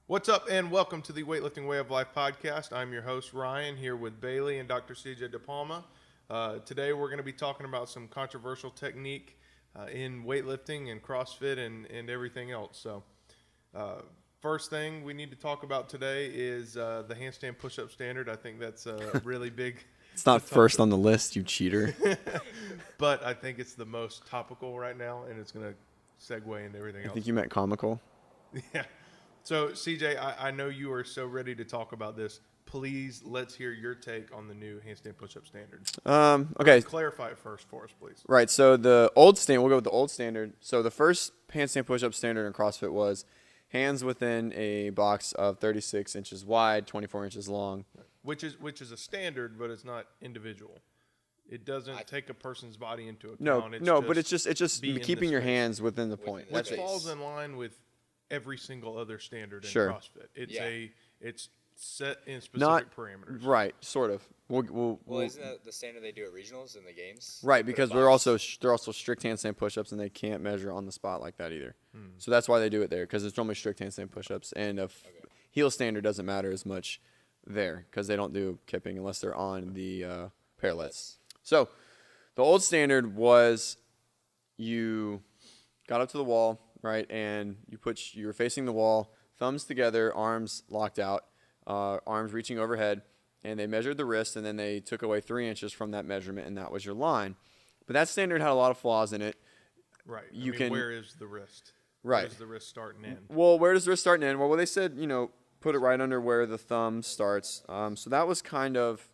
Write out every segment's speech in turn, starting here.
What's up, and welcome to the Weightlifting Way of Life podcast. I'm your host, Ryan, here with Bailey and Dr. CJ DePalma. Today, we're going to be talking about some controversial technique in weightlifting and CrossFit and everything else. So, first thing we need to talk about today is the handstand push-up standard. I think that's a really big... It's not first on the list, you cheater. But I think it's the most topical right now, and it's going to segue into everything else. I think you meant comical. Yeah. So, CJ, I know you are so ready to talk about this. Please, let's hear your take on the new handstand push-up standard. Okay. Clarify it first for us, please. Right, so the old standard, we'll go with the old standard. So the first handstand push-up standard in CrossFit was hands within a box of 36 inches wide, 24 inches long. Which is a standard, but it's not individual. It doesn't take a person's body into account. But it's just keeping your hands within the point. Which falls in line with every single other standard in Sure. CrossFit. It's set in specific parameters. Right, sort of. Well, isn't that the standard they do at regionals in the games? Right, because they're also strict handstand push-ups, and they can't measure on the spot like that either. So that's why they do it there, because it's normally strict handstand push-ups, and heel standard doesn't matter as much there, because they don't do kipping unless they're on the parallettes. So the old standard was you got up to the wall, right, and you were facing the wall, thumbs together, arms locked out, arms reaching overhead, and they measured the wrist, and then they took away 3 inches from that measurement, and that was your line. But that standard had a lot of flaws in it. Right. Where is the wrist? Right. Where is the wrist starting in? Well, where does the wrist start and end? Well, they said, put it right under where the thumb starts. So that was kind of,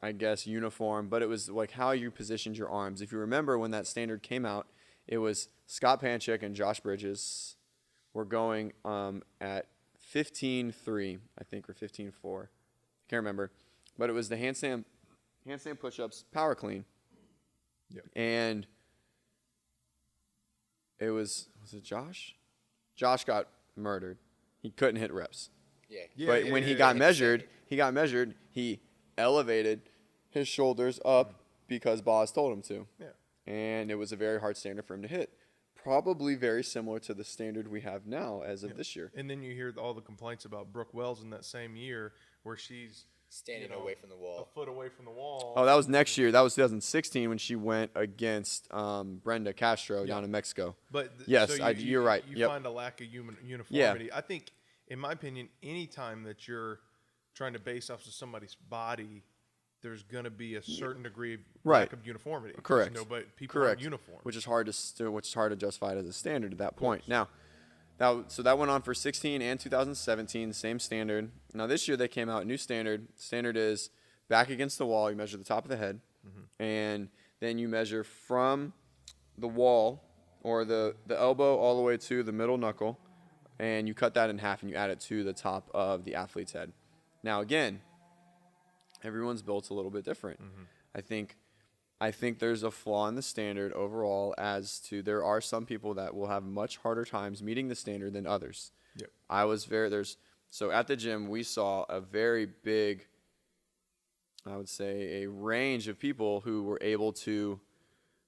I guess, uniform, but it was like how you positioned your arms. If you remember when that standard came out, it was Scott Panchik and Josh Bridges were going at 15.3, I think, or 15.4. Can't remember. But it was the handstand push-ups, power clean. Yep. And it was it Josh? Josh got murdered. He couldn't hit reps. Yeah. But when he got measured, he elevated his shoulders up because Boz told him to. Yeah. And it was a very hard standard for him to hit. Probably very similar to the standard we have now as of this year. And then you hear all the complaints about Brooke Wells in that same year where she's standing away from the wall. A foot away from the wall. Oh, that was next year. That was 2016 when she went against Brenda Castro down in Mexico. But yes, so you're right. You find a lack of uniformity. Yeah. I think, in my opinion, any time that you're trying to base off of somebody's body, there's going to be a certain degree of lack of uniformity. Correct. But people aren't uniform. Which is hard to justify it as a standard at that point. Now, so that went on for 16 and 2017, same standard. Now this year they came out new standard. Standard is back against the wall. You measure the top of the head, and then you measure from the wall or the elbow all the way to the middle knuckle, and you cut that in half and you add it to the top of the athlete's head. Now again, everyone's built a little bit different. I think there's a flaw in the standard overall as to there are some people that will have much harder times meeting the standard than others. Yep. So at the gym we saw a very big, I would say, a range of people who were able to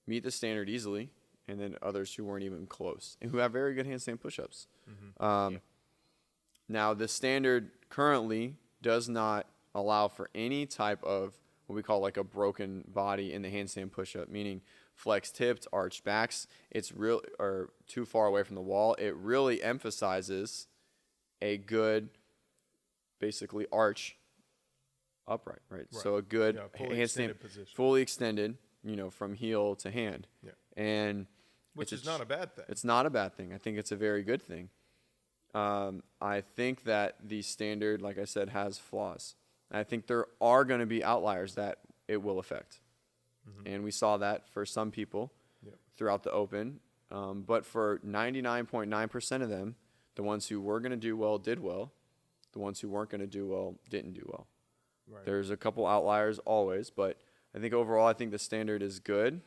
meet the standard easily, and then others who weren't even close and who have very good handstand push-ups. Now the standard currently does not allow for any type of what we call like a broken body in the handstand push-up, meaning flexed hips, arched backs. It's or too far away from the wall. It really emphasizes a good, basically arch upright, right? So a good handstand, fully extended, from heel to hand. Yeah. And which is not a bad thing. It's not a bad thing. I think it's a very good thing. I think that the standard, like I said, has flaws. I think there are going to be outliers that it will affect. And we saw that for some people throughout the Open. But for 99.9% of them, the ones who were going to do well did well. The ones who weren't going to do well didn't do well. Right. There's a couple outliers always, but I think overall I think the standard is good.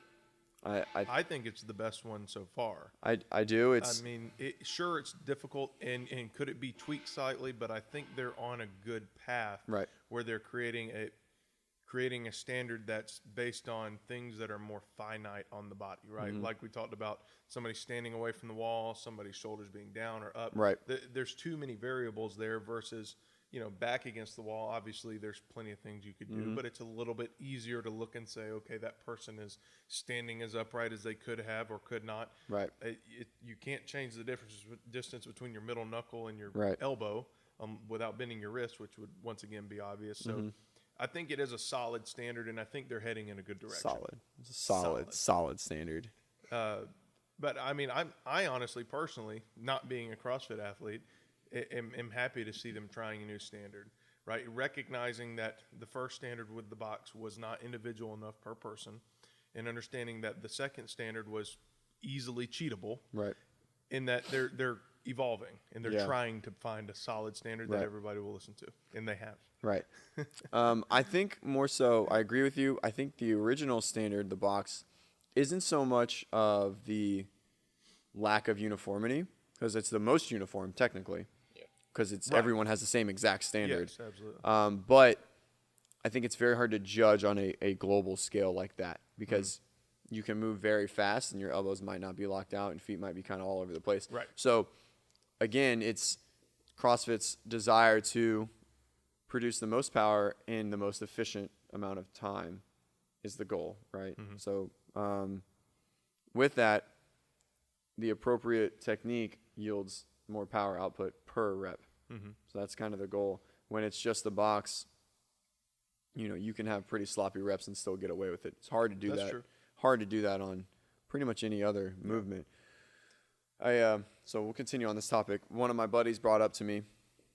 I think it's the best one so far. I do. It's difficult and could it be tweaked slightly, but I think they're on a good path right. where they're creating creating a standard that's based on things that are more finite on the body, right? Like we talked about, somebody standing away from the wall, somebody's shoulders being down or up. Right. There's too many variables there versus, back against the wall. Obviously, there's plenty of things you could do, but it's a little bit easier to look and say, okay, that person is standing as upright as they could have or could not. Right. You can't change the distance between your middle knuckle and your elbow without bending your wrist, which would once again be obvious. So I think it is a solid standard, and I think they're heading in a good direction. It's a solid standard. But I mean, I honestly, personally, not being a CrossFit athlete, am happy to see them trying a new standard, right? Recognizing that the first standard with the box was not individual enough per person, and understanding that the second standard was easily cheatable, right? In that they're evolving and they're trying to find a solid standard that everybody will listen to, and they have. Right. I think more so, I agree with you. I think the original standard, the box, isn't so much of the lack of uniformity, because it's the most uniform technically, because it's everyone has the same exact standard. Yes, absolutely. But I think it's very hard to judge on a global scale like that, because you can move very fast and your elbows might not be locked out and feet might be kind of all over the place. Right. So again, it's CrossFit's desire to produce the most power in the most efficient amount of time is the goal, right? So with that, the appropriate technique yields more power output per rep. So that's kind of the goal. When it's just the box, you can have pretty sloppy reps and still get away with it. It's hard to do That's that. true. Hard to do that on pretty much any other movement. So we'll continue on this topic. One of my buddies brought up to me,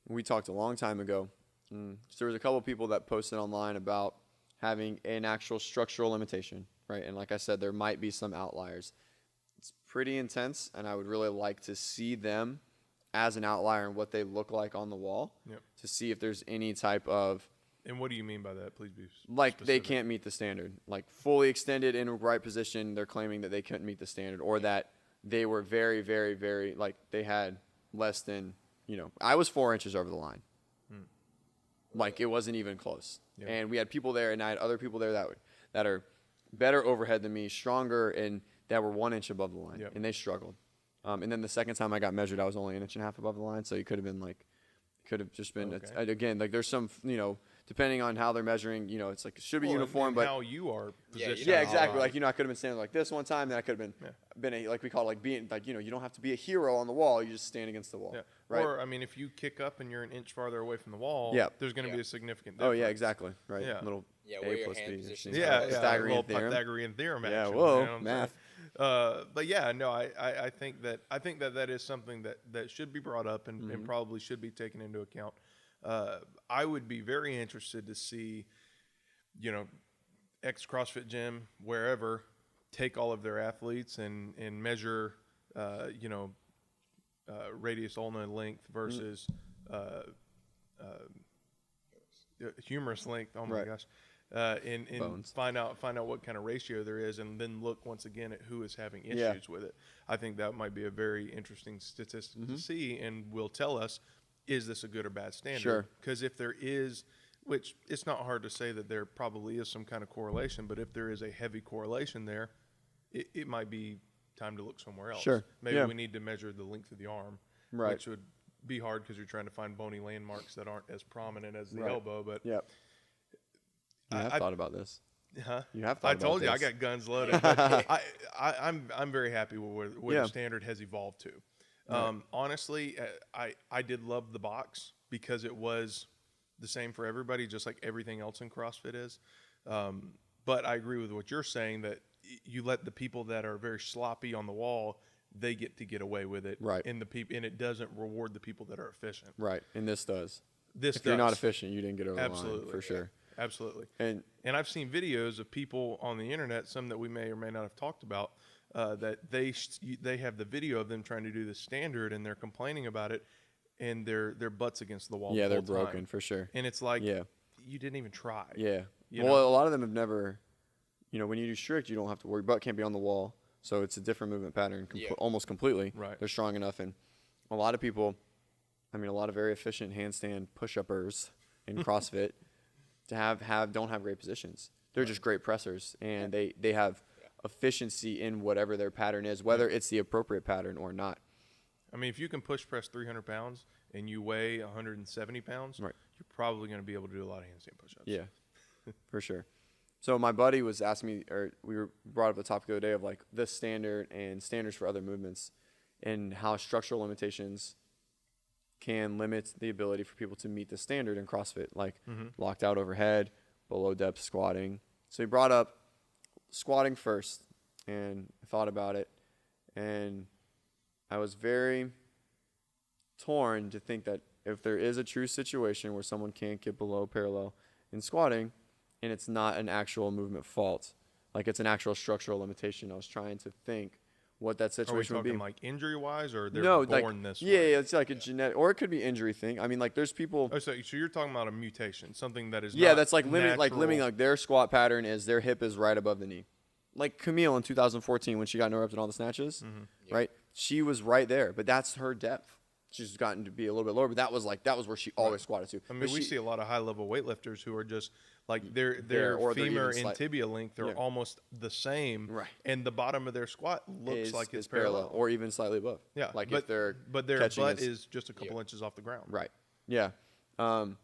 we talked a long time ago. So there was a couple of people that posted online about having an actual structural limitation, right? And like I said, there might be some outliers. It's pretty intense, and I would really like to see them as an outlier and what they look like on the wall to see if there's any type of... And what do you mean by that? Please be like specific. They can't meet the standard. Like fully extended in a right position, they're claiming that they couldn't meet the standard, or that they were very, very, very, like they had less than, I was 4 inches over the line. Like it wasn't even close. And we had people there, and I had other people there that are better overhead than me, stronger, and that were 1 inch above the line, and they struggled. And then the second time I got measured, I was only 1.5 inches above the line, so you could have been just been again, like there's some, depending on how they're measuring, it's like it should be uniform, and but how you are positioned. Yeah, exactly. Like, I could have been standing like this one time, then I could have been a, like we call it, like being like, you don't have to be a hero on the wall. You just stand against the wall. Yeah. Right. Or, I mean, if you kick up and you're an inch farther away from the wall, there's going to be a significant difference. Oh, yeah, exactly. Right. Yeah. Little where A your plus hand B. position Yeah, Pythagorean a theorem. Pythagorean theorem Yeah, action. whoa, math. But yeah, no, I think that is something that should be brought up and probably should be taken into account. I would be very interested to see, ex CrossFit gym, wherever, take all of their athletes and measure, radius ulna length versus humerus length. Oh my gosh. And find out what kind of ratio there is, and then look once again at who is having issues with it. I think that might be a very interesting statistic to see, and will tell us, is this a good or bad standard? Sure. Because if there is, which it's not hard to say that there probably is some kind of correlation, but if there is a heavy correlation there, it might be time to look somewhere else. Sure. Maybe we need to measure the length of the arm, Right. which would be hard because you're trying to find bony landmarks that aren't as prominent as the elbow. But You have thought about this. Huh? You have thought I about told you this. I got guns loaded. But I'm very happy with where the standard has evolved to. Honestly, I did love the box because it was the same for everybody, just like everything else in CrossFit is. But I agree with what you're saying, that you let the people that are very sloppy on the wall, they get away with it. Right. And it doesn't reward the people that are efficient. Right. And this does. If you're not efficient, you didn't get over the line, for sure. Absolutely. And I've seen videos of people on the internet, some that we may or may not have talked about, that they have the video of them trying to do the standard, and they're complaining about it, and their butts against the wall. yeah, the they're whole broken time. for sure. And it's like, Yeah. you didn't even try. Yeah. You Well, know? a lot of them have never, when you do strict, you don't have to worry. Butt can't be on the wall. So it's a different movement pattern almost completely. Right. They're strong enough. And a lot of people, a lot of very efficient handstand push-uppers in CrossFit don't have great positions. They're just great pressers, and they have efficiency in whatever their pattern is, whether it's the appropriate pattern or not. I mean, if you can push press 300 pounds and you weigh 170 pounds, right, you're probably going to be able to do a lot of handstand push-ups. Yeah, for sure. So my buddy was asking me, or we were brought up the topic the other day of like the standard and standards for other movements and how structural limitations can limit the ability for people to meet the standard in CrossFit, like locked out overhead, below depth squatting. So he brought up squatting first, and I thought about it, and I was very torn to think that if there is a true situation where someone can't get below parallel in squatting, and it's not an actual movement fault, like it's an actual structural limitation, I was trying to think what that situation would be. Are we talking like injury-wise, or they're born like, this way? Yeah, it's like a genetic, or it could be injury thing. I mean, like there's people. Oh, so you're talking about a mutation, something that is that's like limiting like their squat pattern is their hip is right above the knee. Like Camille in 2014 when she got interrupted on all the snatches, right? She was right there, but that's her depth. She's gotten to be a little bit lower, but that was where she always squatted to. I mean, we see a lot of high-level weightlifters who are just like their femur and tibia length are almost the same, right? And the bottom of their squat looks like it's parallel, or even slightly above. Yeah, like but their butt is just a couple inches off the ground. Right. Yeah. So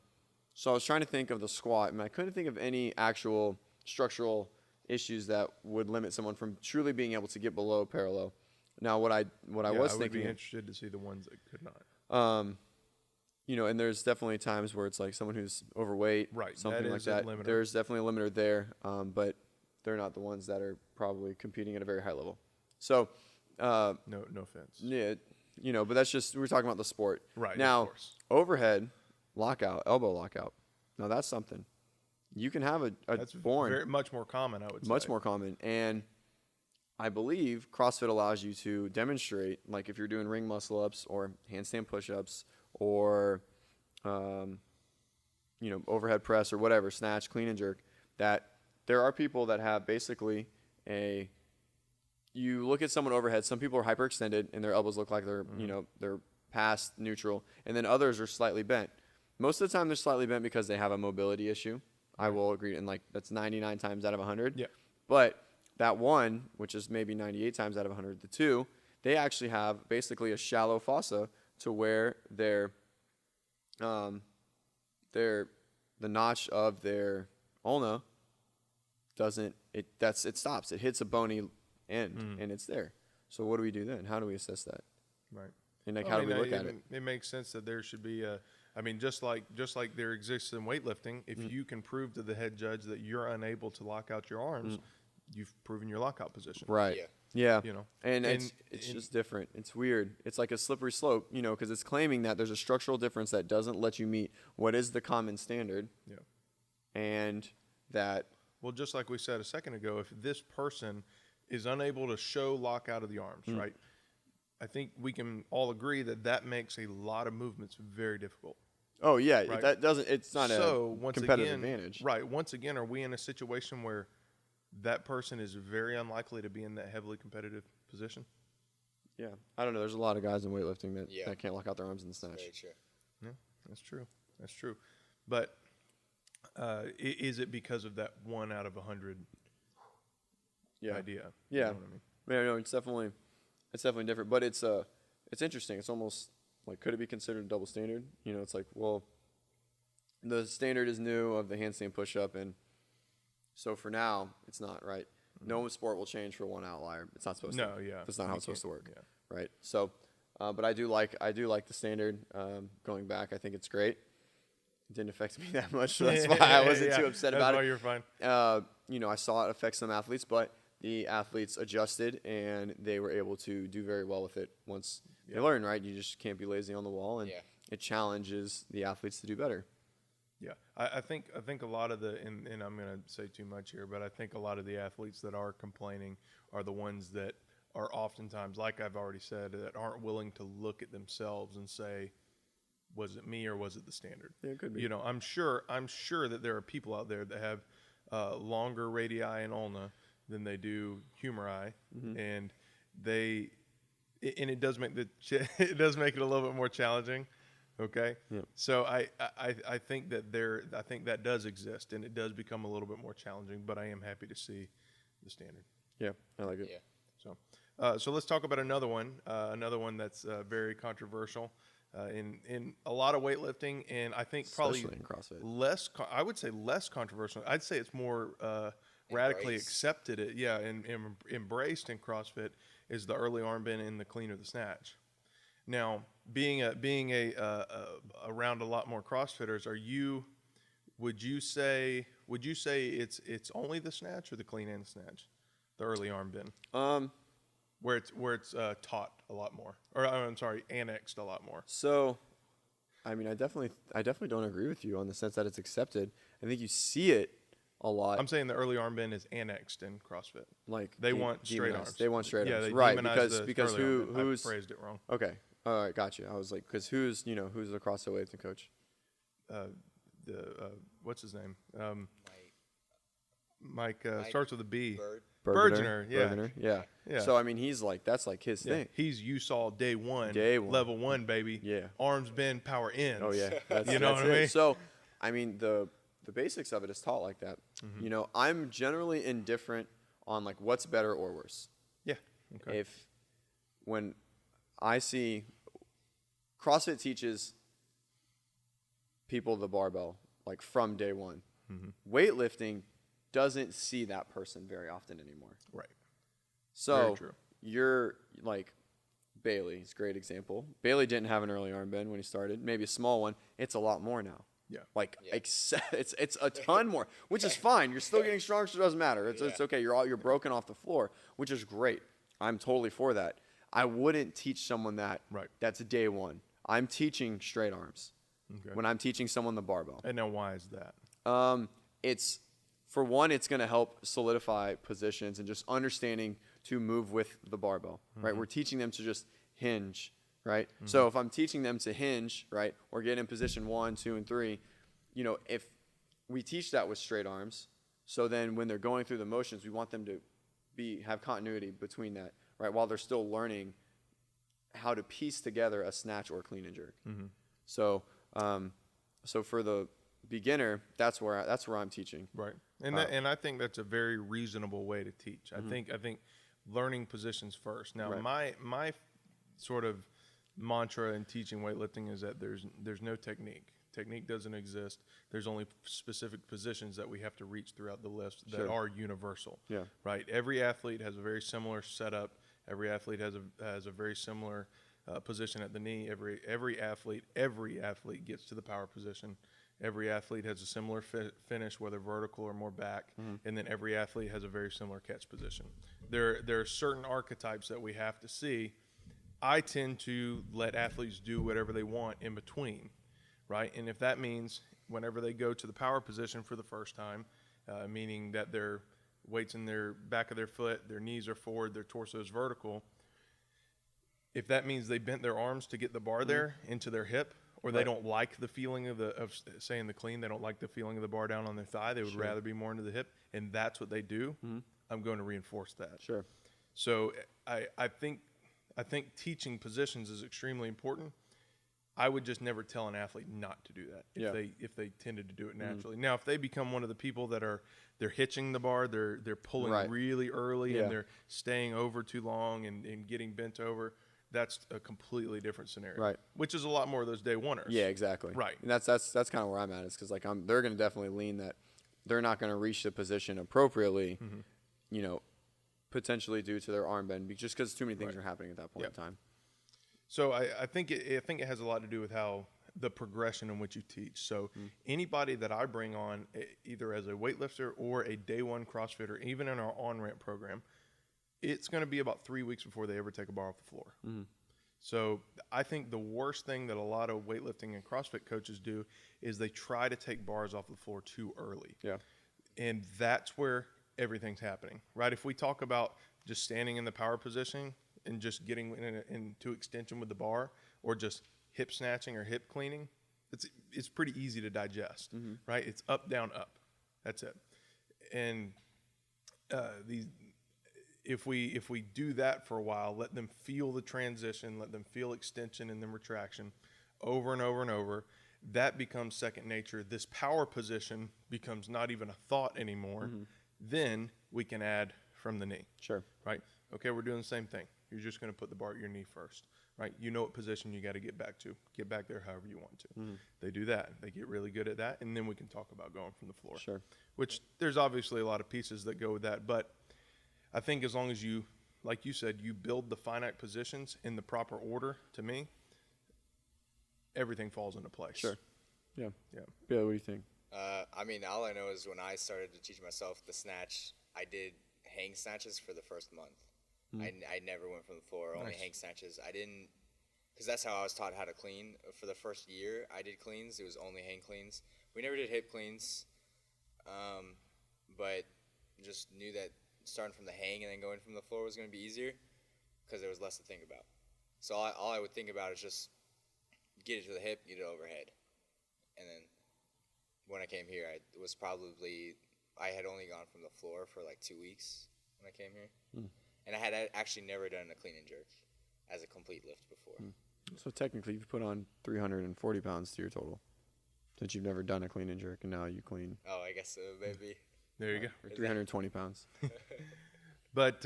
I was trying to think of the squat, and I couldn't think of any actual structural issues that would limit someone from truly being able to get below parallel. Now, what I was thinking, I would be interested to see the ones that could not. And there's definitely times where it's like someone who's overweight, right? Something like that. There's definitely a limiter there, but they're not the ones that are probably competing at a very high level. So, no offense. Yeah, but that's just we're talking about the sport, right? Now, of course. Overhead lockout, elbow lockout. Now that's something you can have that's much more common. I would say much more common, and I believe CrossFit allows you to demonstrate, like if you're doing ring muscle ups or handstand push-ups or, overhead press or whatever, snatch, clean and jerk, that there are people that have basically you look at someone overhead, some people are hyperextended and their elbows look like they're, they're past neutral, and then others are slightly bent. Most of the time they're slightly bent because they have a mobility issue. I will agree, and like that's 99 times out of 100. Yeah. But that one, which is maybe 98 times out of 100, the two, they actually have basically a shallow fossa to where the notch of their ulna it stops. It hits a bony end and it's there. So what do we do then? How do we assess that? Right. And how do we look at it? It makes sense that there should be just like there exists in weightlifting, if you can prove to the head judge that you're unable to lock out your arms, you've proven your lockout position. Right. Yeah. And it's just different. It's weird. It's like a slippery slope, because it's claiming that there's a structural difference that doesn't let you meet what is the common standard. Yeah. And that. Well, just like we said a second ago, if this person is unable to show lockout of the arms, right? I think we can all agree that makes a lot of movements very difficult. Oh yeah. Right? It's not a competitive advantage. Right. Once again, are we in a situation where that person is very unlikely to be in that heavily competitive position? Yeah. I don't know. There's a lot of guys in weightlifting that can't lock out their arms in the snatch. Very true. Yeah, that's true. But is it because of that 1 out of 100 idea? Yeah. You know what I mean? Yeah, no, it's definitely different. But it's interesting. It's almost like, could it be considered a double standard? It's like, well, the standard is new of the handstand push-up, and so for now, it's not, right? No sport will change for one outlier. It's not supposed to. No, yeah. That's not how it's supposed to work. Yeah. Right. So, but I do like the standard. Going back, I think it's great. It didn't affect me that much, so that's why I wasn't too upset about it. That's why you're fine. I saw it affect some athletes, but the athletes adjusted and they were able to do very well with it once they learn, right? You just can't be lazy on the wall, and it challenges the athletes to do better. Yeah, I think a lot of and I'm going to say too much here, but I think a lot of the athletes that are complaining are the ones that are oftentimes, like I've already said, that aren't willing to look at themselves and say, was it me or was it the standard? Yeah, it could be. I'm sure that there are people out there that have longer radii and ulna than they do humeri, and it does make it a little bit more challenging. Okay. Yeah. So I think that does exist, and it does become a little bit more challenging. But I am happy to see the standard. Yeah, I like it. Yeah. So let's talk about another one that's very controversial in a lot of weightlifting, and I think probably Especially in CrossFit. I would say less controversial. I'd say it's more radically accepted. And embraced in CrossFit is the early arm bend and the clean or the snatch. Now, being around a lot more CrossFitters, would you say it's only the snatch or the clean and the snatch, the early arm bend? Where it's taught a lot more, or I'm sorry, annexed a lot more. So, I mean, I definitely don't agree with you on the sense that it's accepted. I think you see it a lot. I'm saying the early arm bend is annexed in CrossFit. Like they want straight arms. They want straight arms, they right? demonize Because who's I phrased it wrong. Okay, all right, gotcha. I was like, because who's the CrossFit weightlifting coach? What's his name? Mike starts with a B. Bergener. Yeah. So I mean, that's like his thing. You saw day one, level one, baby. Yeah. Arms bend, power ends. Oh yeah. You know what I mean? So, I mean, the basics of it is taught like that. Mm-hmm. You know, I'm generally indifferent on like what's better or worse. Yeah. Okay. When I see CrossFit teaches people the barbell like from day one, weightlifting doesn't see that person very often anymore. Right. So very true. You're like Bailey is a great example. Bailey didn't have an early arm bend when he started, maybe a small one. It's a lot more now. Yeah. It's a ton more, which is fine. You're still getting stronger, so it doesn't matter. It's okay. You're broken off the floor, which is great. I'm totally for that. I wouldn't teach someone that. Right. That's day one. I'm teaching straight arms. Okay. When I'm teaching someone the barbell. And now why is that? It's for one, it's going to help solidify positions and just understanding to move with the barbell, right? We're teaching them to just hinge, right? So if I'm teaching them to hinge, right, or get in position 1, 2, and 3, you know, if we teach that with straight arms, so then when they're going through the motions, we want them to have continuity between that, right, while they're still learning how to piece together a snatch or clean and jerk. So for the beginner, that's where I'm teaching. Right. And I think that's a very reasonable way to teach. I think learning positions first. Now, Right. my sort of mantra in teaching weightlifting is that there's no technique. Technique doesn't exist. There's only specific positions that we have to reach throughout the list that are universal. Yeah. Right. Every athlete has a very similar setup. Every athlete has a very similar position at the knee. Every athlete gets to the power position. Every athlete has a similar finish, whether vertical or more back, and then every athlete has a very similar catch position. There are certain archetypes that we have to see. I tend to let athletes do whatever they want in between, right? And if that means whenever they go to the power position for the first time, meaning that their weight's in their back of their foot, their knees are forward, their torso is vertical, if that means they bent their arms to get the bar there into their hip, or they don't like the feeling of saying the clean, they don't like the feeling of the bar down on their thigh, they would rather be more into the hip, and that's what they do, I'm going to reinforce that. Sure. So I think teaching positions is extremely important. I would just never tell an athlete not to do that if they tended to do it naturally. Now, if they become one of the people that they're hitching the bar, they're pulling really early and they're staying over too long and getting bent over, that's a completely different scenario. Right. Which is a lot more of those day oneers. Yeah, exactly. Right. And that's kind of where I'm at, is because like they're going to definitely lean that they're not going to reach the position appropriately, you know, potentially due to their arm bend, just because too many things are happening at that point in time. So I think it has a lot to do with how the progression in which you teach. So anybody that I bring on, either as a weightlifter or a day one CrossFitter, even in our on-ramp program, it's going to be about 3 weeks before they ever take a bar off the floor. So I think the worst thing that a lot of weightlifting and CrossFit coaches do is they try to take bars off the floor too early. Yeah. And that's where everything's happening, right? If we talk about just standing in the power position and just getting into extension with the bar, or just hip snatching or hip cleaning, it's pretty easy to digest, right? It's up, down, up. That's it. And if we do that for a while, let them feel the transition, let them feel extension and then retraction, over and over and over, that becomes second nature. This power position becomes not even a thought anymore. Then we can add from the knee. Sure. Right? Okay, we're doing the same thing. You're just going to put the bar at your knee first. Right? You know what position you got to get back to. Get back there however you want to. They do that. They get really good at that, and then we can talk about going from the floor. Sure. Which there's obviously a lot of pieces that go with that, but I think as long as you, like you said, you build the finite positions in the proper order, to me, everything falls into place. Sure. Yeah. Yeah. Yeah, what do you think? I mean, all I know is when I started to teach myself the snatch, I did hang snatches for the first month. I never went from the floor, only Nice. hang snatches. I didn't, because that's how I was taught how to clean. For the first year I did cleans, it was only hang cleans. We never did hip cleans, but just knew that starting from the hang and then going from the floor was going to be easier because there was less to think about. So all I would think about is just get it to the hip, get it overhead. And then when I came here, I had only gone from the floor for like 2 weeks when I came here. And I had actually never done a clean and jerk as a complete lift before. So technically, you've put on 340 pounds to your total, since you've never done a clean and jerk, and now you clean. Oh, I guess so, maybe. There you go. Or 320 pounds. But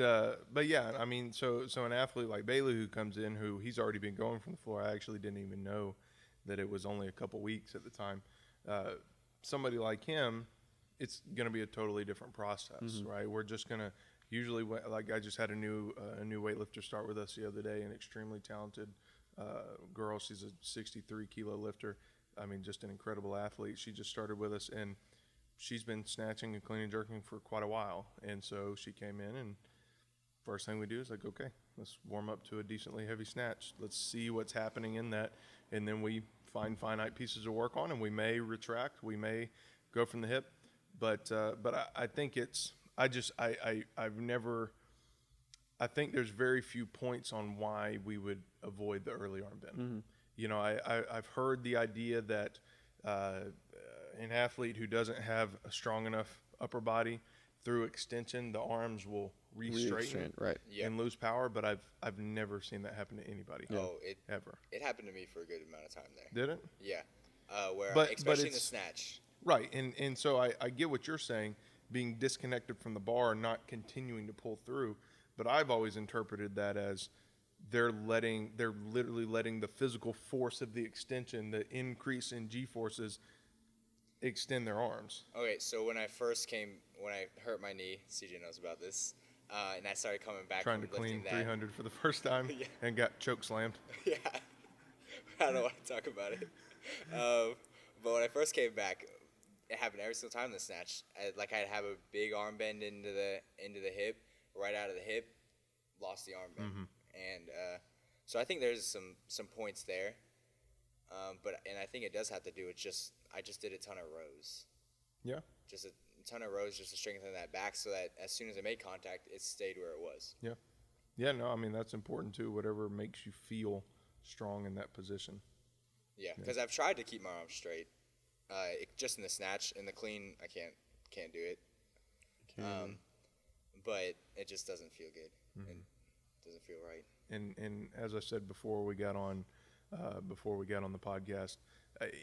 yeah, I mean, so an athlete like Bailey who comes in, who he's already been going from the floor, I actually didn't even know that it was only a couple weeks at the time. Somebody like him, it's going to be a totally different process, right? We're just going to usually, like I just had a new weightlifter start with us the other day, an extremely talented girl. She's a 63 kilo lifter. I mean, just an incredible athlete. She just started with us, and she's been snatching and clean and jerking for quite a while. And so she came in, and first thing we do is like, okay, let's warm up to a decently heavy snatch. Let's see what's happening in that. And then we find finite pieces to work on, and we may retract, we may go from the hip. But I think I think there's very few points on why we would avoid the early arm bend. You know, I've heard the idea that an athlete who doesn't have a strong enough upper body, through extension, the arms will re-straighten Right. Yeah. and lose power. But I've never seen that happen to anybody. Oh, Ever. it happened to me for a good amount of time there. Did it? Yeah. Where But especially in the it's- snatch. Right, and so I get what you're saying, being disconnected from the bar, not continuing to pull through. But I've always interpreted that as they're literally letting the physical force of the extension, the increase in G forces, extend their arms. Okay, so when I hurt my knee, CJ knows about this, and I started coming back Trying to from clean lifting that. 300 for the first time Yeah. and got choke slammed. Yeah, I don't want to talk about it. But when I first came back, it happened every single time in the snatch. I'd have a big arm bend into the hip, right out of the hip, lost the arm bend, and so I think there's some points there. But I think it does have to do with I just did a ton of rows. Yeah. Just a ton of rows just to strengthen that back so that as soon as I made contact, it stayed where it was. Yeah. Yeah, no, I mean, that's important too, whatever makes you feel strong in that position. Yeah, because I've tried to keep my arms straight. Just in the snatch, in the clean, I can't do it. But it just doesn't feel good. It doesn't feel right. And as I said before we got on the podcast,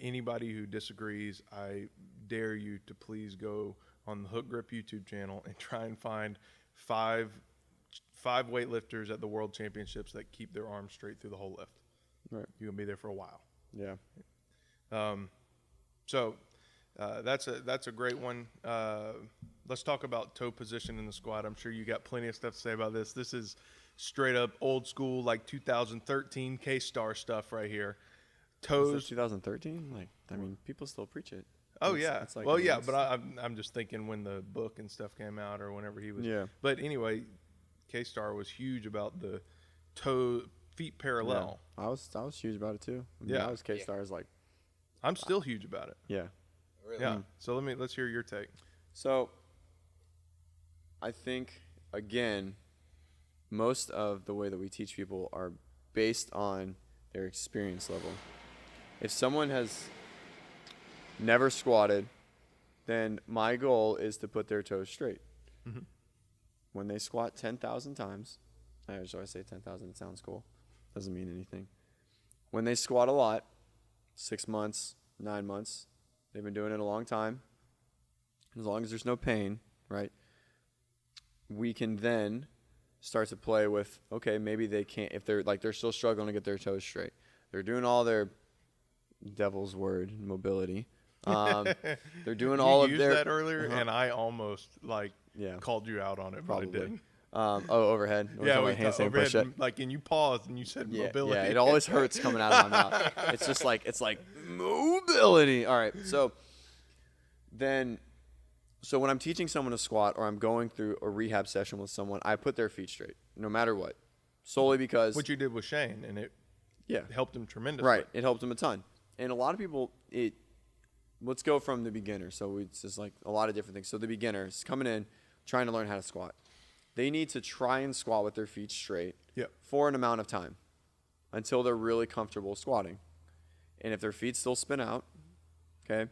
anybody who disagrees, I dare you to please go on the Hook Grip YouTube channel and try and find five weightlifters at the World Championships that keep their arms straight through the whole lift. Right. You're gonna be there for a while. Yeah. So that's a great one. Let's talk about toe position in the squat. I'm sure you got plenty of stuff to say about this. This is straight up old school, like 2013 K-Star stuff right here. Toes. 2013? Like, I mean, people still preach it. Oh It's- yeah. it's like, Well, I mean, yeah, it's- but I'm just thinking when the book and stuff came out or whenever he was. Yeah. But anyway, K-Star was huge about the feet parallel. Yeah. I was huge about it too. I mean, Yeah. I was K-Stars like, I'm still huge about it. yeah. Really? Yeah. So let's hear your take. So, I think, again, most of the way that we teach people are based on their experience level. If someone has never squatted, then my goal is to put their toes straight. When they squat 10,000 times, I say 10,000, it sounds cool. Doesn't mean anything. When they squat a lot, 6 months, 9 months. They've been doing it a long time. As long as there's no pain, right? We can then start to play with, okay, maybe they can't, if they're still struggling to get their toes straight. They're doing all their devil's word mobility. They're doing all of their. You used that earlier, and I almost called you out on it, probably. but I didn't. Overhead. Yeah, handstand overhead, push-up. and you paused and you said mobility. Yeah, it always hurts coming out of my mouth. It's just it's like mobility. All right, so when I'm teaching someone to squat or I'm going through a rehab session with someone, I put their feet straight, no matter what, solely because what you did with Shane, and it helped him tremendously. Right, it helped him a ton. And a lot of people, let's go from the beginner. So it's just like a lot of different things. So the beginner is coming in, trying to learn how to squat. They need to try and squat with their feet straight for an amount of time until they're really comfortable squatting. And if their feet still spin out, okay,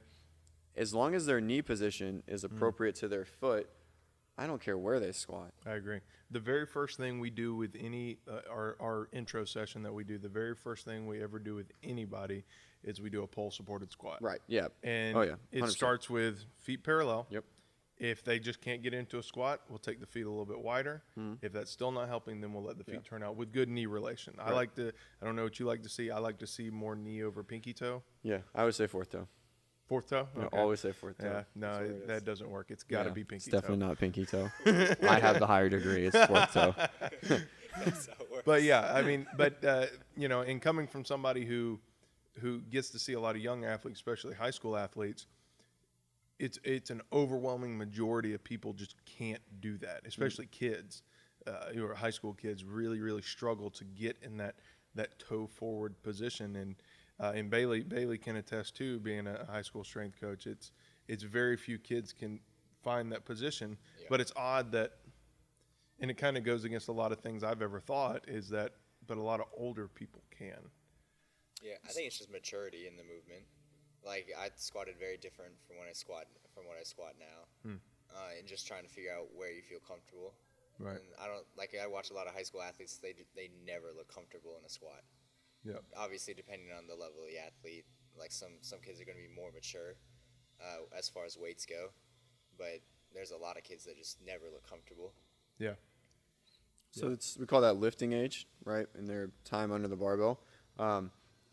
as long as their knee position is appropriate to their foot, I don't care where they squat. I agree. The very first thing we do with any our intro session that we do, the very first thing we ever do with anybody is we do a pole supported squat. Right. Yeah. And 100%. it starts with feet parallel. Yep. If they just can't get into a squat, we'll take the feet a little bit wider. If that's still not helping, then we'll let the feet turn out with good knee relation. Right. I don't know what you like to see. I like to see more knee over pinky toe. Yeah, I would say fourth toe. Fourth toe? No, Okay. always say fourth toe. Yeah, no, that doesn't work. It's got to be pinky it's definitely toe. not pinky toe. I have the higher degree. It's fourth toe. That's how it works. But yeah, I mean, and coming from somebody who gets to see a lot of young athletes, especially high school athletes, it's an overwhelming majority of people just can't do that, especially kids who are high school kids really, really struggle to get in that toe forward position. And Bailey can attest to, being a high school strength coach, it's very few kids can find that position, but it's odd that, and it kind of goes against a lot of things I've ever thought, but a lot of older people can. Yeah, I think it's just maturity in the movement. Like, I squatted very different from what I squat now, and just trying to figure out where you feel comfortable. Right. And I watch a lot of high school athletes. They never look comfortable in a squat. Yeah. Obviously, depending on the level of the athlete, like some kids are going to be more mature as far as weights go, but there's a lot of kids that just never look comfortable. Yeah. So we call that lifting age, right, in their time under the barbell.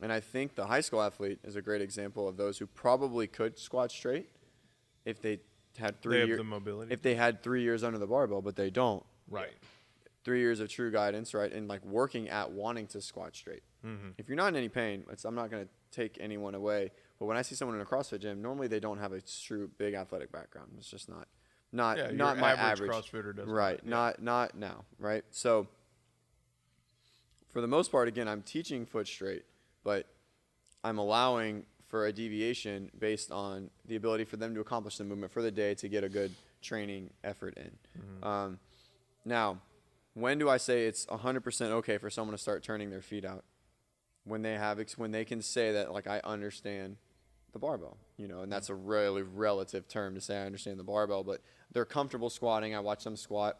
And I think the high school athlete is a great example of those who probably could squat straight if they had 3 years. They have the mobility. If they had 3 years under the barbell, but they don't. Right. 3 years of true guidance, right, and working at wanting to squat straight. Mm-hmm. If you're not in any pain, I'm not going to take anyone away. But when I see someone in a CrossFit gym, normally they don't have a true big athletic background. It's just not my average CrossFitter doesn't. Right. Yeah. Not now. Right. So for the most part, again, I'm teaching foot straight, but I'm allowing for a deviation based on the ability for them to accomplish the movement for the day to get a good training effort in. Mm-hmm. Now, when do I say it's 100% okay for someone to start turning their feet out? When they can say that, I understand the barbell, and that's a really relative term to say I understand the barbell, but they're comfortable squatting. I watch them squat,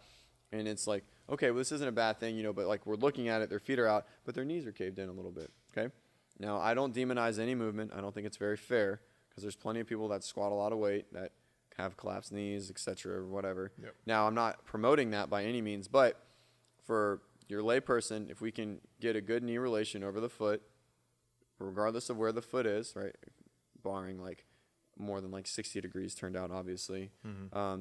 and it's like, okay, well, this isn't a bad thing, but we're looking at it, their feet are out, but their knees are caved in a little bit, okay? Now, I don't demonize any movement. I don't think it's very fair, because there's plenty of people that squat a lot of weight that have collapsed knees, etc., or whatever. Yep. Now, I'm not promoting that by any means, but for your layperson, if we can get a good knee relation over the foot, regardless of where the foot is, right, barring more than 60 degrees turned out, obviously,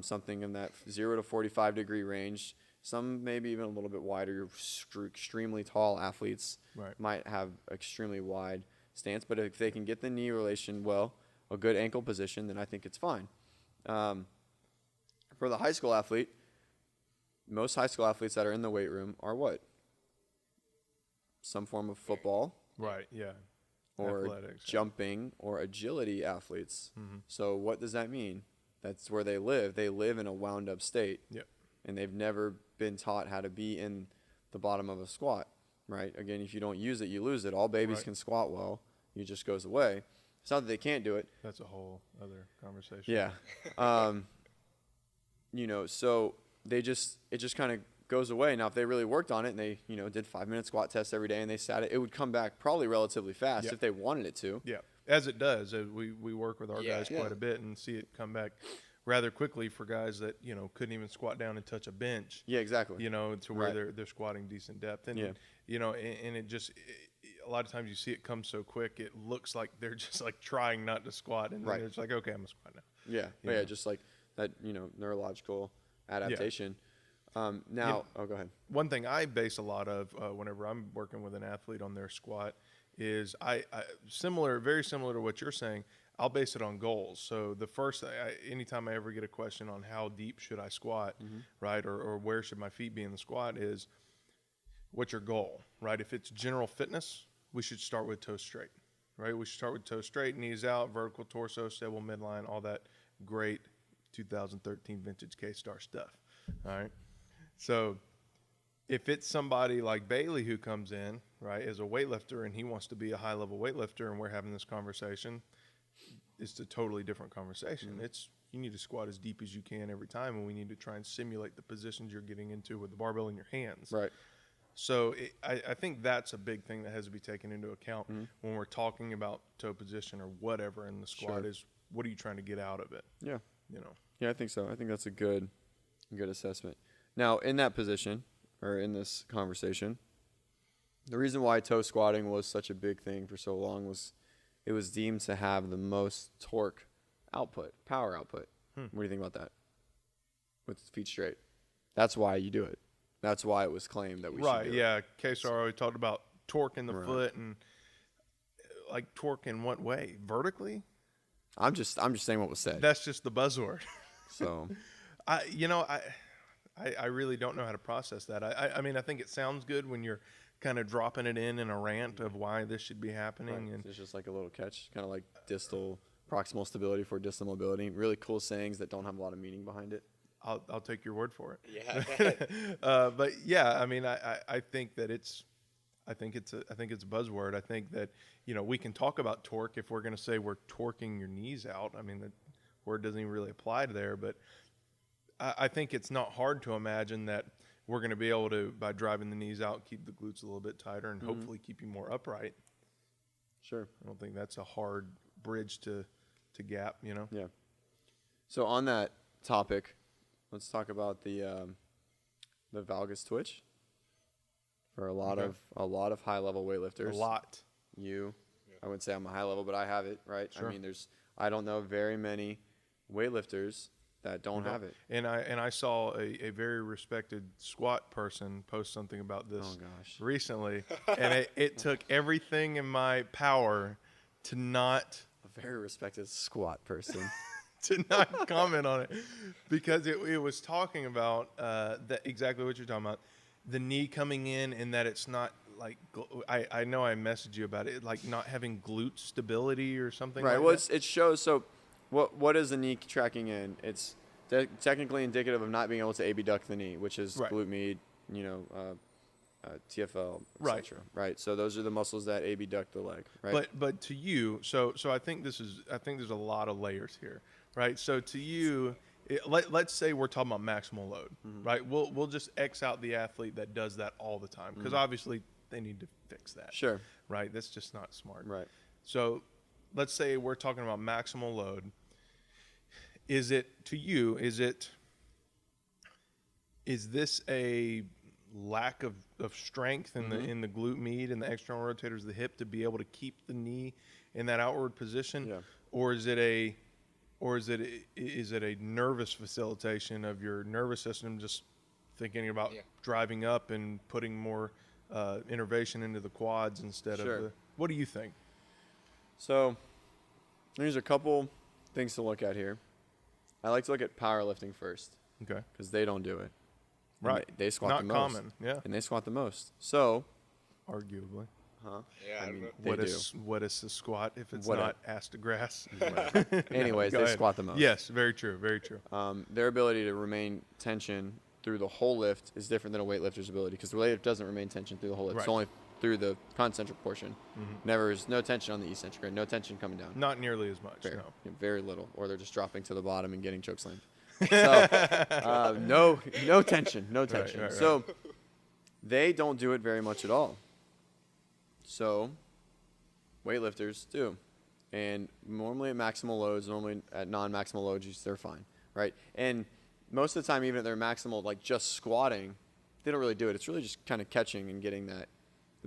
something in that 0 to 45 degree range, some maybe even a little bit wider. Extremely tall athletes might have extremely wide stance, but if they can get the knee relation well, a good ankle position, then I think it's fine. For the high school athlete, most high school athletes that are in the weight room are what? Some form of football. Right, yeah. Or Athletics, jumping or agility athletes. Mm-hmm. So what does that mean? That's where they live. They live in a wound up state. Yep. And they've never been taught how to be in the bottom of a squat, right? Again, if you don't use it, you lose it. All babies can squat well. It just goes away. It's not that they can't do it. That's a whole other conversation. Yeah. So it just kind of goes away. Now, if they really worked on it and they, did 5-minute squat tests every day and they sat it would come back probably relatively fast if they wanted it to. Yeah. As it does. We work with our guys Yeah. quite a bit and see it come back rather quickly for guys that, you know, couldn't even squat down and touch a bench. Yeah, exactly. You know, to where Right. they're squatting decent depth. And, Yeah. you know, and it just a lot of times you see it come so quick, it looks like they're just like trying not to squat. And Right. then it's like, okay, I'm going to squat now. Yeah. You Yeah, know. just like that, you know, neurological adaptation. Now, go ahead. One thing I base a lot of whenever I'm working with an athlete on their squat is I very similar to what you're saying. I'll base it on goals. So the first, anytime I ever get a question on how deep should I squat, right, or where should my feet be in the squat, is what's your goal, right? If it's general fitness, we should start with toes straight, right? We should start with toes straight, knees out, vertical torso, stable midline, all that great 2013 vintage K-Star stuff, all right? So if it's somebody like Bailey who comes in, right, as a weightlifter and he wants to be a high-level weightlifter and we're having this conversation, it's a totally different conversation. It's you need to squat as deep as you can every time, and we need to try and simulate the positions you're getting into with the barbell in your hands. Right. So I think that's a big thing that has to be taken into account when we're talking about toe position or whatever in the squat is what are you trying to get out of it? Yeah. You know. Yeah, I think so. I think that's a good assessment. Now, in that position, or in this conversation, the reason why toe squatting was such a big thing for so long was it was deemed to have the most torque output, power output. What do you think about that? With feet straight. That's why you do it. That's why it was claimed that we should do it. Right, yeah. K-Star always talked about torque in the foot and like torque in what way? Vertically? I'm just saying what was said. That's just the buzzword. So I really don't know how to process that. I mean, I think it sounds good when you're kind of dropping it in a rant of why this should be happening. Right. And It's just like a little catch, kind of like distal proximal stability for distal mobility. Really cool sayings that don't have a lot of meaning behind it. I'll take your word for it. Yeah. But yeah, I mean, I think that I think it's a buzzword. I think that, you know, we can talk about torque if we're going to say we're torquing your knees out. I mean, the word doesn't even really apply to there, but I think it's not hard to imagine that we're going to be able to, by driving the knees out, keep the glutes a little bit tighter and hopefully keep you more upright. Sure. I don't think that's a hard bridge to gap, you know? Yeah. So on that topic, let's talk about the valgus twitch. For a lot of high level weightlifters. A lot. I wouldn't say I'm a high level, but I have it, right? Sure. I mean, I don't know very many weightlifters that don't have it. And I saw a very respected squat person post something about this recently, and it took everything in my power to not A very respected squat person. to not comment on it, because it was talking about that exactly what you're talking about, the knee coming in, and that it's not like I know I messaged you about it, like not having glute stability or something. Right. Like Well, that. it shows. So, what is the knee tracking in? It's technically indicative of not being able to abduct the knee, which is glute med, TFL, etc. Right. So those are the muscles that abduct the leg. Right. But to you, so I think there's a lot of layers here, right? So to you, let's say we're talking about maximal load, right? We'll just X out the athlete that does that all the time, because obviously they need to fix that. Sure. Right. That's just not smart. Right. So let's say we're talking about maximal load. Is this a lack of strength in the glute med and the external rotators of the hip to be able to keep the knee in that outward position? Yeah. Or is it a nervous facilitation of your nervous system, just thinking about driving up and putting more innervation into the quads instead of the, what do you think? So there's a couple things to look at here. I like to look at powerlifting first. Okay. Because they don't do it. Right. They squat Not the most. common, yeah. And they squat the most. So, Arguably. Yeah, I mean, What they is the squat if it's What not ass to grass? anyways, Go they ahead. squat the most. Yes, very true, very true. Their ability to remain tension through the whole lift is different than a weightlifter's ability, because the weightlifter doesn't remain tension through the whole lift. It's Right. only through the concentric portion. There's no tension on the eccentric, right? No tension coming down. Not nearly as much, Very, no. very little, or they're just dropping to the bottom and getting chokeslammed. So, no tension, no tension. right. So, they don't do it very much at all. So, weightlifters do. And normally at maximal loads, normally at non-maximal loads, they're fine, right? And most of the time, even at their maximal, like just squatting, they don't really do it. It's really just kind of catching and getting the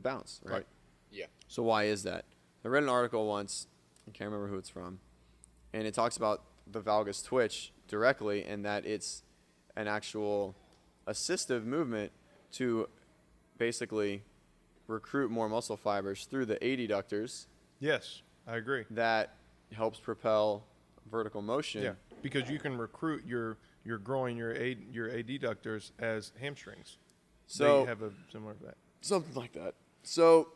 bounce, right? Yeah. So why is that? I read an article once, I can't remember who it's from, and it talks about the valgus twitch directly, and that it's an actual assistive movement to basically recruit more muscle fibers through the adductors. Yes, I agree. That helps propel vertical motion. Yeah, because you can recruit your groin, your adductors as hamstrings. So they have a similar effect. Something like that. So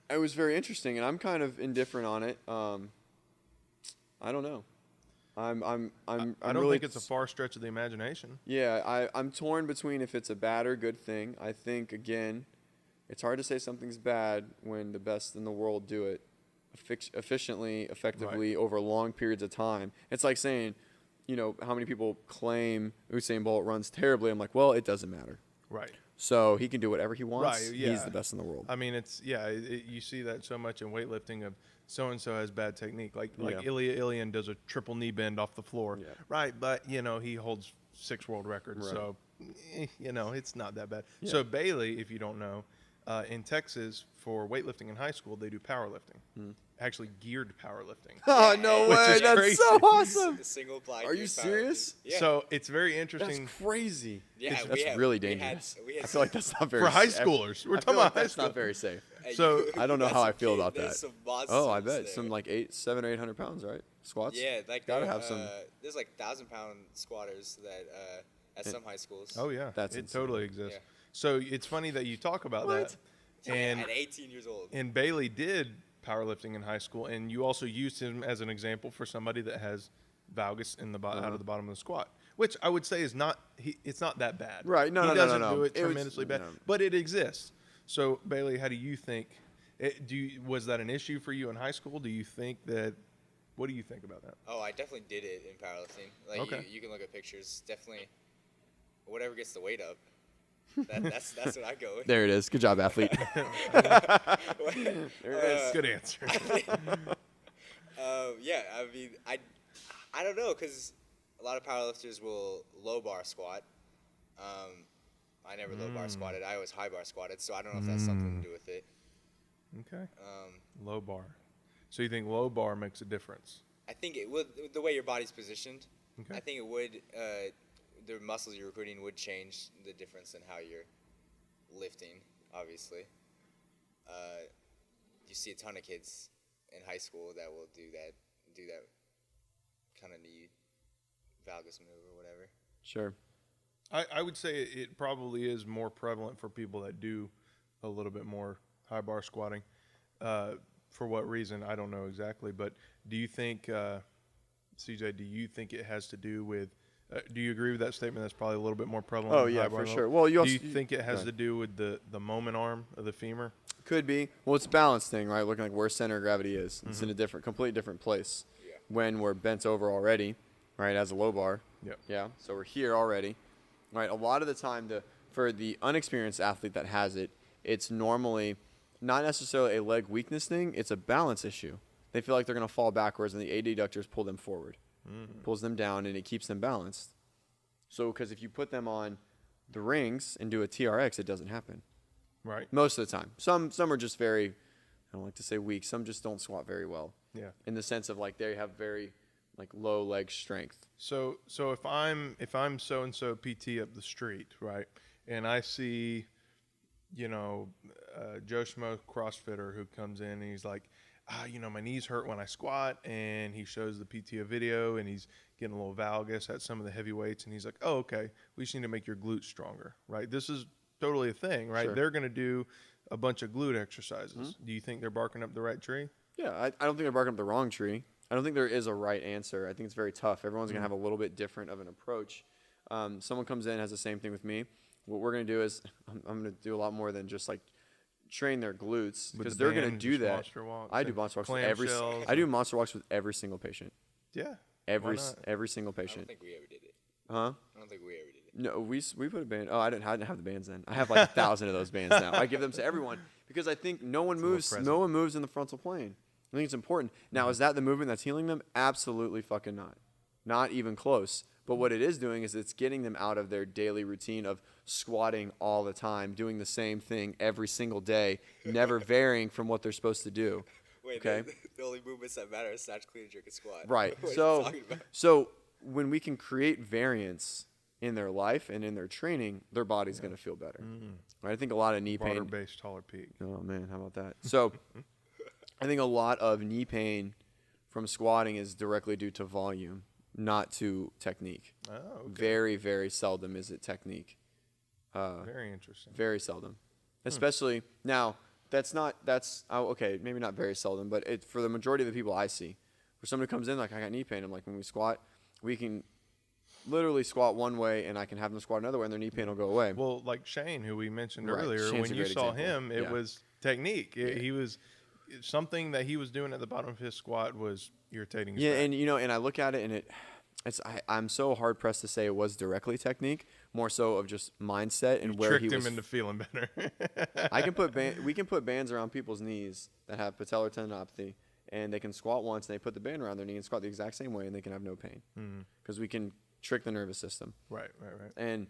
it was very interesting, and I'm kind of indifferent on it. I don't know. I don't really think it's a far stretch of the imagination. Yeah, I'm torn between if it's a bad or good thing. I think, again, it's hard to say something's bad when the best in the world do it efficiently, effectively, over long periods of time. It's like saying, how many people claim Usain Bolt runs terribly. I'm like, well, it doesn't matter. Right. So he can do whatever he wants. Right, yeah. He's the best in the world. I mean, you see that so much in weightlifting of so-and-so has bad technique. Like Ilya Ilyin does a triple knee bend off the floor. Yeah. Right, but, he holds 6 world records. Right. So, it's not that bad. Yeah. So Bailey, if you don't know, in Texas for weightlifting in high school, they do powerlifting. Actually geared powerlifting. Oh, no Which way. is That's crazy. so awesome. The single black. Are you serious? Yeah. So it's very interesting. That's crazy. Yeah, That's really dangerous. We had I feel like that's not very For high safe. schoolers. We're I talking feel like about high that's school. not very safe. So I don't know how I feel about that. Some monsters Oh, I bet. there. Some like 700 or 800 pounds, right? Squats? Yeah, like Gotta there, have some. There's like 1,000-pound squatters that at some high schools. Oh yeah, That's it insane. totally exists. Yeah. So it's funny that you talk about that. And at 18 years old. and Bailey did powerlifting in high school, and you also used him as an example for somebody that has valgus in the out of the bottom of the squat, which I would say is not it's not that bad. Right. No, he no, doesn't no. do it It was- tremendously bad, no. but it exists. So Bailey, how do you think? Was that an issue for you in high school? Do you think that? What do you think about that? Oh, I definitely did it in powerlifting. Like Okay. you can look at pictures. Definitely, whatever gets the weight up. That's what I go with. There it is. Good job, athlete. Good answer. Yeah, I mean, I don't know, because a lot of powerlifters will low bar squat. I never low bar squatted. I always high bar squatted, so I don't know if that's something to do with it. Okay. Low bar. So you think low bar makes a difference? I think it would, the way your body's positioned. Okay. I think it would. The muscles you're recruiting would change the difference in how you're lifting. Obviously, you see a ton of kids in high school that will do that kind of knee valgus move or whatever. Sure. I would say it probably is more prevalent for people that do a little bit more high bar squatting. For what reason, I don't know exactly. But do you think, CJ, do you think it has to do with, do you agree with that statement that's probably a little bit more prevalent? Oh, in yeah, high bar for level? sure. Well, do you think it has go to do with the moment arm of the femur? Could be. Well, it's a balance thing, right? Looking like where center of gravity is. It's in a completely different place when we're bent over already, right, as a low bar. Yep. Yeah, so we're here already, right? A lot of the time, for the unexperienced athlete that has it, it's normally not necessarily a leg weakness thing. It's a balance issue. They feel like they're going to fall backwards, and the adductors pull them forward, pulls them down, and it keeps them balanced. So, because if you put them on the rings and do a TRX, it doesn't happen. Right. Most of the time. Some are just very, I don't like to say weak. Some just don't squat very well. Yeah. In the sense of like they have very like low leg strength. So if I'm so and so PT up the street, right, and I see, Joe Schmo CrossFitter who comes in and he's like, my knees hurt when I squat, and he shows the PT a video and he's getting a little valgus at some of the heavy weights, and he's like, oh, okay, we just need to make your glutes stronger, right? This is totally a thing, right? Sure. They're going to do a bunch of glute exercises. Do you think they're barking up the right tree? Yeah, I don't think they're barking up the wrong tree. I don't think there is a right answer. I think it's very tough. Everyone's going to have a little bit different of an approach. Someone comes in, has the same thing with me. What we're going to do is I'm going to do a lot more than just like train their glutes, because they're going to do that. I do monster walks with I do monster walks with every single patient. Yeah. Every single I don't patient. think we ever did it. Huh? I don't think we ever did it. No, we put a band. Oh, I didn't have the bands then. I have like 1,000 of those bands now. I give them to everyone because I think no one moves. present. No one moves in the frontal plane. I think it's important. Now, is that the movement that's healing them? Absolutely fucking not. Not even close. But what it is doing is it's getting them out of their daily routine of squatting all the time, doing the same thing every single day, never varying from what they're supposed to do. Wait, okay? the only movements that matter is snatch, clean, and jerk, and squat. Right. What are you talking about? So when we can create variance in their life and in their training, their body's going to feel better. Right? I think a lot of knee pain. Broader base, taller peak. Oh, man, how about that? So I think a lot of knee pain from squatting is directly due to volume, not to technique. Oh, okay. Very, very seldom is it technique. Very interesting. Very seldom. Especially, now, okay, maybe not very seldom, but for the majority of the people I see, where somebody comes in like, I got knee pain, I'm like, when we squat, we can literally squat one way and I can have them squat another way and their knee pain will go away. Well, like Shane, who we mentioned Right. earlier, Shane's when a you great saw example. him, it Yeah. was technique. He was something that he was doing at the bottom of his squat was irritating his back. And I look at it and I'm so hard pressed to say it was directly technique, more so of just mindset and where he tricked was. him into feeling better. We can put bands around people's knees that have patellar tendinopathy, and they can squat once, and they put the band around their knee and squat the exact same way, and they can have no pain because we can trick the nervous system. Right. And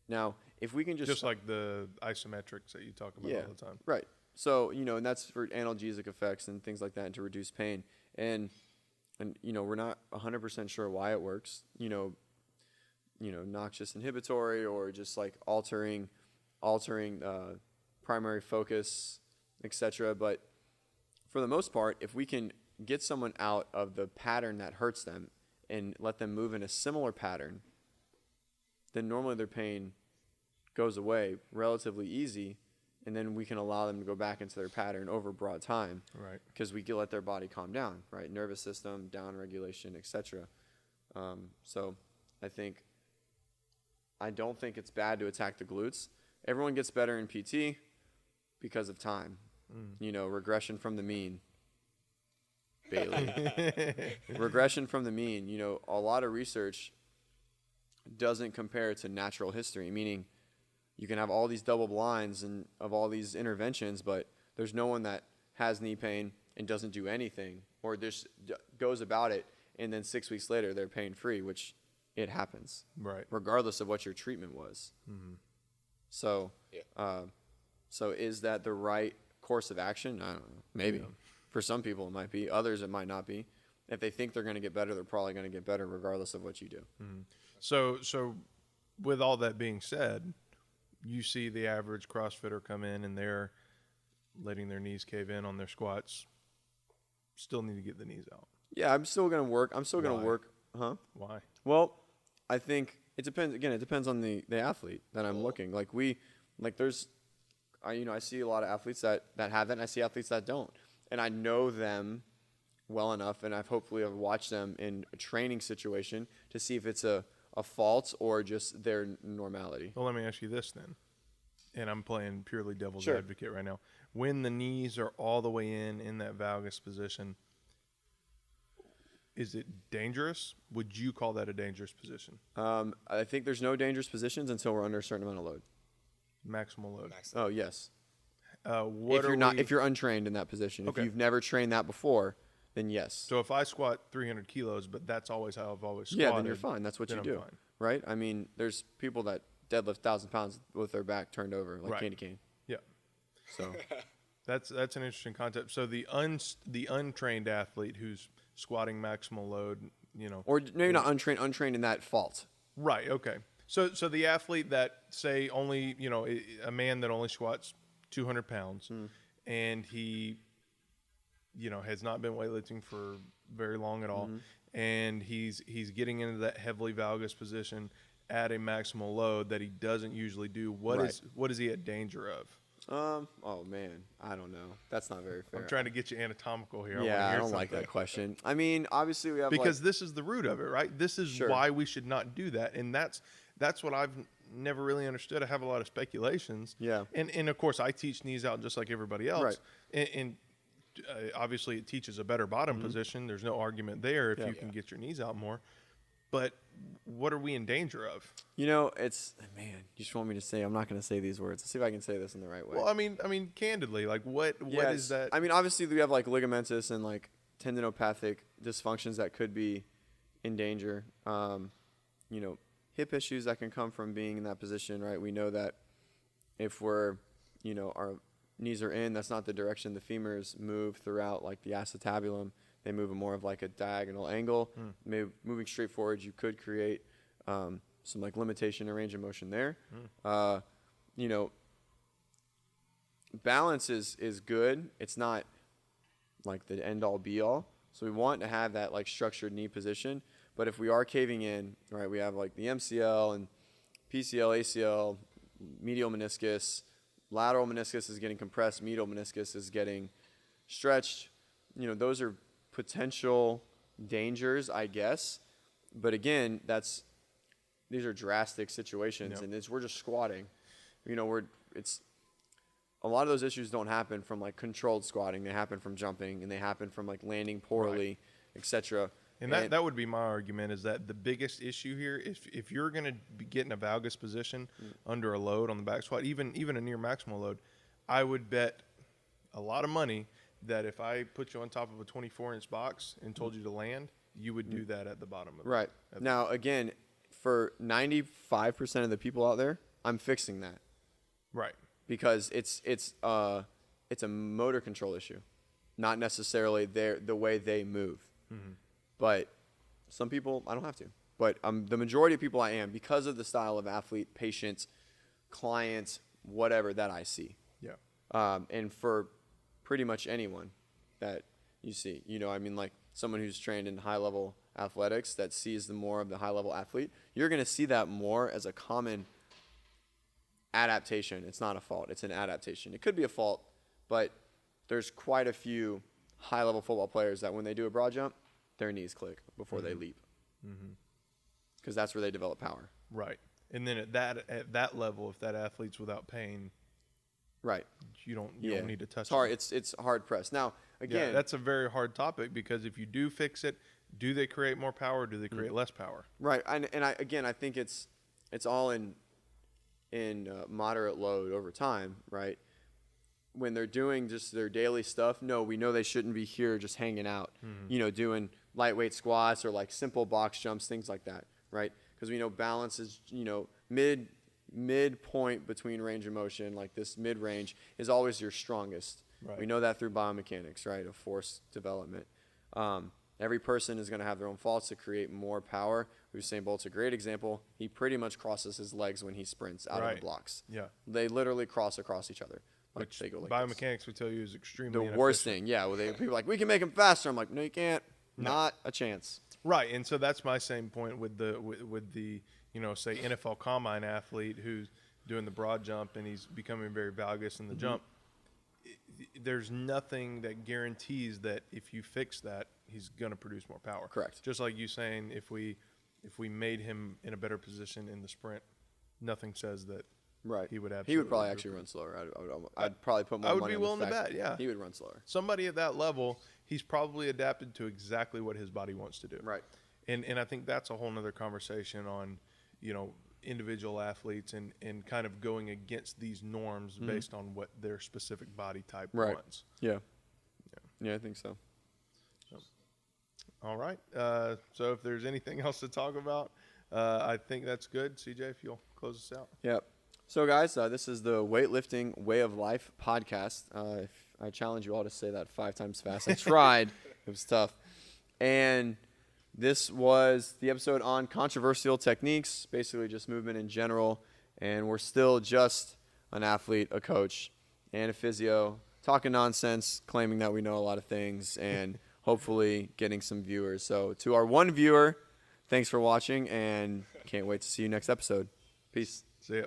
now, if we can just like the isometrics that you talk about all the time. Right. So, and that's for analgesic effects and things like that, and to reduce pain. And we're not 100% sure why it works. Noxious inhibitory or just like altering primary focus, etc. But for the most part, if we can get someone out of the pattern that hurts them and let them move in a similar pattern, then normally their pain goes away relatively easy, and then we can allow them to go back into their pattern over a broad time. Right. Because we can let their body calm down, right? Nervous system, down regulation, etc. So I don't think it's bad to attack the glutes. Everyone gets better in PT because of time. Regression from the mean. Bailey. Regression from the mean. A lot of research doesn't compare to natural history, meaning you can have all these double blinds and of all these interventions, but there's no one that has knee pain and doesn't do anything, or just goes about it, and then 6 weeks later they're pain-free, which it happens, Right. regardless of what your treatment was. So, so is that the right course of action? I don't know. Maybe. Yeah. For some people it might be. Others it might not be. If they think they're going to get better, they're probably going to get better regardless of what you do. So with all that being said, you see the average CrossFitter come in and they're letting their knees cave in on their squats. Still need to get the knees out. Yeah, I'm still going to work. Huh? Why? Well, I think it depends. Again, it depends on the athlete that I'm looking. I see a lot of athletes that have that, and I see athletes that don't. And I know them well enough, and I've watched them in a training situation to see if it's a fault or just their normality. Well, let me ask you this then, and I'm playing purely devil's Sure. advocate right now. When the knees are all the way in that valgus position, is it dangerous? Would you call that a dangerous position? I think there's no dangerous positions until we're under a certain amount of load. Maximal load. Oh, yes. If you're untrained in that position, Okay. if you've never trained that before, then yes. So if I squat 300 kilos, but that's always how I've always squatted. Yeah, then you're fine. That's what you I'm do, fine. right? I mean, there's people that deadlift 1,000 pounds with their back turned over, like Right. candy cane. Yeah. So That's an interesting concept. So the untrained athlete who's squatting maximal load, or maybe not untrained in that fault. Right. Okay. So the athlete that say only, a man that only squats 200 pounds and he, has not been weightlifting for very long at all. And he's getting into that heavily valgus position at a maximal load that he doesn't usually do. What is he at danger of? Oh man, I don't know. That's not very fair. I'm trying to get you anatomical here. I don't like that question. I mean, obviously we have because this is the root of it, right? This is why we should not do that, and that's what I've never really understood. I have a lot of speculations. Yeah. And of course I teach knees out just like everybody else. Right. And obviously it teaches a better bottom position. There's no argument there if you can get your knees out more. but what are we in danger of? You know, it's, man, you just want me to say, I'm not going to say these words. Let's see if I can say this in the right way. Well, I mean, candidly, like what is that? I mean, obviously we have like ligamentous and like tendinopathic dysfunctions that could be in danger. You know, hip issues that can come from being in that position, right? We know that if we're, you know, our knees are in, that's not the direction the femurs move throughout like the acetabulum. They move more of like a diagonal angle. Moving straight forward, you could create some like limitation in range of motion there. You know, balance is good. It's not like the end all be all. So we want to have that like structured knee position. But if we are caving in, right, we have like the MCL and PCL, ACL, medial meniscus, lateral meniscus is getting compressed, medial meniscus is getting stretched. You know, those are potential dangers, I guess. But again, these are drastic situations, and we're just squatting. You know, it's a lot of those issues don't happen from like controlled squatting. They happen from jumping, and they happen from like landing poorly, etc. And that would be my argument, is that the biggest issue here is if you're going to be getting a valgus position under a load on the back squat, even a near maximal load, I would bet a lot of money that if I put you on top of a 24-inch box and told you to land, you would do that at the bottom of it. Right. Now, again, for 95% of the people out there, I'm fixing that. Right. Because it's a motor control issue, not necessarily the way they move. But some people, I don't have to. But the majority of people I am, because of the style of athlete, patient, client, whatever that I see. Yeah. And for pretty much anyone that you see, you know, I mean, like someone who's trained in high-level athletics that sees the more of the high-level athlete, you're going to see that more as a common adaptation. It's not a fault. It's an adaptation. It could be a fault, but there's quite a few high-level football players that when they do a broad jump, their knees click before they leap. Because that's where they develop power. Right. And then at that level, if that athlete's without pain, right, you don't need to touch it's hard. it. It's hard pressed. Now, again, that's a very hard topic, because if you do fix it, do they create more power or do they create less power? Right. I think it's all in moderate load over time, right? When they're doing just their daily stuff, no, we know they shouldn't be here just hanging out, you know, doing lightweight squats or like simple box jumps, things like that, right? Because we know balance is, you know, mid-point between range of motion, like this mid-range, is always your strongest. Right. We know that through biomechanics, right, of force development. Every person is going to have their own faults to create more power. Usain Bolt's a great example. He pretty much crosses his legs when he sprints out of the blocks. Yeah. They literally cross across each other. Like Which they go like biomechanics would tell you is extremely the worst thing. Yeah, well, people are like, we can make him faster. I'm like, no, you can't. No. Not a chance. Right, and so that's my same point with the you know, say NFL combine athlete who's doing the broad jump and he's becoming very valgus in the jump. There's nothing that guarantees that if you fix that, he's going to produce more power. Correct. Just like you saying, if we made him in a better position in the sprint, nothing says that. Right. He would probably actually run slower. I'd probably put more money on the fact. I would be willing to bet, yeah. He would run slower. Somebody at that level, he's probably adapted to exactly what his body wants to do. Right. And I think that's a whole nother conversation on, you know, individual athletes and kind of going against these norms based on what their specific body type wants. Yeah. Yeah, I think so. All right. So if there's anything else to talk about, I think that's good. CJ, if you'll close us out. Yep. So, guys, this is the Weightlifting Way of Life podcast. I challenge you all to say that 5 times fast. I tried. It was tough. And this was the episode on controversial techniques, basically just movement in general. And we're still just an athlete, a coach, and a physio, talking nonsense, claiming that we know a lot of things, and hopefully getting some viewers. So, to our one viewer, thanks for watching, and can't wait to see you next episode. Peace. See ya.